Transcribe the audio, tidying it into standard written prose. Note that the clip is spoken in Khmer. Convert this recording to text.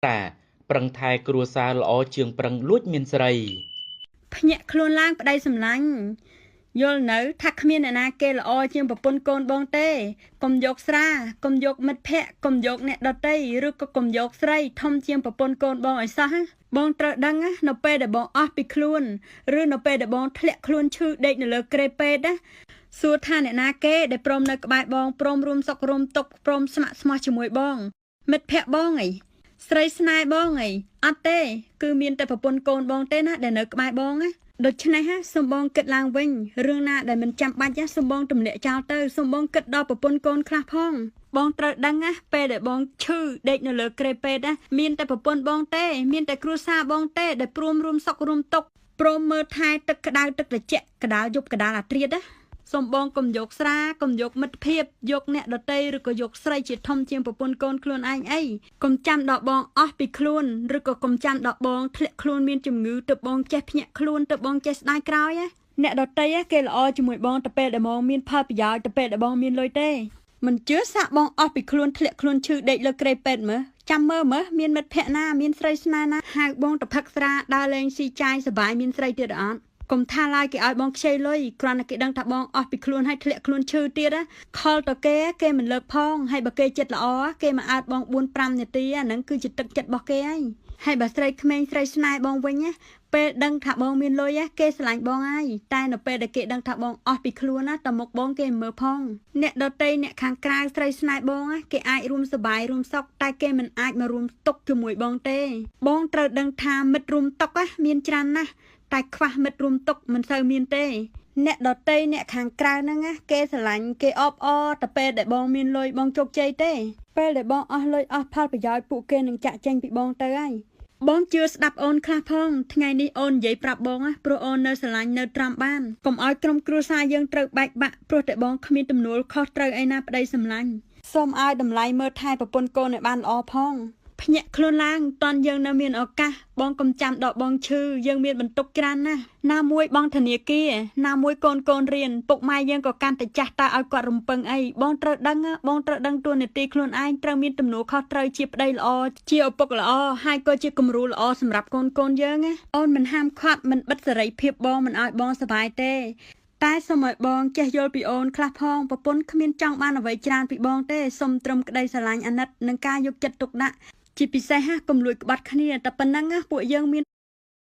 តាប្រឹងថែគ្រួសារល្អជាងប្រឹងលួចមានស្រីភ្ញាក់ខ្លួនឡើងប្តីសម្លាញ់យល់នៅថាគ្មានអ្នកណាគេល្អជាងប្រពន្ធកូនបងទេកុំយកស្រាកុំយកមិត្តភ័ក្តិកុំយកអ្នកដតីឬក៏កុំយកស្រីធំជាងប្រពន្ធកូនបងឲ្យសោះបងត្រូវដឹងនៅពេលដែលបងអស់ពីខ្លួនឬនៅពេលដែលបងធ្លាក់ខ្លួនឈឺដេកនៅលើក្រេពេទ្យសួរថាអ្នកណាគេដែលព្រមនៅក្បែរបងព្រមរួមសុខរួមទុក្ខព្រមស្ម័គ្រស្មោះជាមួយបងមិត្តភ័ក្តិបងអីស្រីស្នេហ៍បងអីអត់ទេគឺមានតែប្រពន្ធកូនបងទេណាដែលនៅក្បែរបងណាដូច្នេះសូមបងគិតឡើងវិញរឿងណាដែលមិនចាំបាច់សូមបងទម្លាក់ចោលទៅសូមបងគិតដល់ប្រពន្ធកូនខ្លះផងបងត្រូវដឹងពេលដែលបងឈឺដេកនៅលើក្រេពេទ្យមានតែប្រពន្ធបងទេមានតែគ្រួសារបងទេដែលព្រមរួមសុខរួមទុក្ខព្រមមើលថែទឹកក្តៅទឹកត្រជាក់ក្តារយប់ក្តារអាត្រៀតសូមបងកុំយកស្រាកុំយកមិត្តភាពយកអ្នកដតីឬក៏យកស្រីជាធំជាងប្រពន្ធកូនខ្លួនឯងអីកុំចាំដល់បងអស់ពីខ្លួនឬក៏កុំចាំដល់បងធ្លាក់ខ្លួនមានជំងឺទៅបងចេះភ្ញាក់ខ្លួនទៅបងចេះស្ដាយក្រោយអ្នកដតីគេល្អជាមួយបងទៅពេលដែលបងមានផលប្រយោជន៍ទៅពេលដែលបងមានលុយទេមិនជឿសាក់បងអស់ពីខ្លួនធ្លាក់ខ្លួនឈឺដេកលើក្រេពេទ្យមើលចាំមើលមានមិត្តភ័ក្តិណាមានស្រីស្នេហ៍ណាហៅបងទៅផឹកស្រាដើរលេងស៊ីចាយសប្បាយមានស្រីទៀតអត់កុំថាឡើយគេឲ្យបងខ្ចីលុយគ្រាន់តែគេដឹងថាបងអស់ពីខ្លួនហើយធ្លាក់ខ្លួនឈឺទៀតខលទៅគេមិនលើកផងហើយបើគេចិត្តល្អគេមកអើតបង 4-5 នាទីអាហ្នឹងគឺជាទឹកចិត្តរបស់គេហើយបើស្រីក្មេងស្រីស្នេហ៍បងវិញពេលដឹងថាបងមានលុយគេស្រឡាញ់បងហើយតែនៅពេលដែលគេដឹងថាបងអស់ពីខ្លួនតមុខបងគេមើលផងអ្នកដតីអ្នកខាងក្រៅស្រីស្នេហ៍បងគេអាចរួមសប្បាយរួមសុខតែគេមិនអាចមករួមទុក្ខជាមួយបងទេបងត្រូវដឹងថាមិត្តរួមទុក្ខមានច្រើនណាស់តែខ្វះមិត្តរួមទុក្ខមិនសូវមានទេអ្នកដតីអ្នកខាងក្រៅហ្នឹងគេស្រឡាញ់គេអបអរតែពេលដែលបងមានលុយបងជោគជ័យទេពេលដែលបងអស់លុយអស់ផលប្រយោជន៍ពួកគេនឹងចាក់ចេញពីបងទៅហើយបងជឿស្ដាប់អូនខ្លះផងថ្ងៃនេះអូននិយាយប្រាប់បងព្រោះអូននៅស្រឡាញ់នៅត្រាំបានកុំឲ្យក្រុមគ្រួសារយើងត្រូវបែកបាក់ព្រោះតែបងគ្មានទំនួលខុសត្រូវអីណាប្តីសម្លាញ់សូមឲ្យតម្លៃមើលថែប្រពន្ធកូនឲ្យបានល្អផងភ្ញាក់ខ្លួនឡើងតន់យើងនៅមានឱកាសបងកុំចាំដល់បងឈឺយើងមានបន្ទុកច្រើនណាស់ណាមួយបងធនាគារណាមួយកូនរៀនពុកម៉ែយើងក៏កាន់តែចាស់តើឲ្យគាត់រំពឹងអីបងត្រូវដឹងតួនាទីខ្លួនឯងត្រូវមានទំនួលខុសត្រូវជាប្តីល្អជាឪពុកល្អហើយក៏ជាគំរូល្អសម្រាប់កូនយើងអូនមិនហាមឃាត់មិនបិទសេរីភាពបងមិនឲ្យបងសុបាយទេតែសូមឲ្យបងចេះយល់ពីអូនខ្លះផងប្រពន្ធគ្មានចង់បានអ្វីច្រើនពីបងទេសូមត្រឹមក្តីស្រឡាញ់អាណិតនិងការយកចិត្តទុកដាក់ជាពិសេសកុំលួចក្បត់គ្នាតែប៉ុណ្ណឹងពួកយើងមាន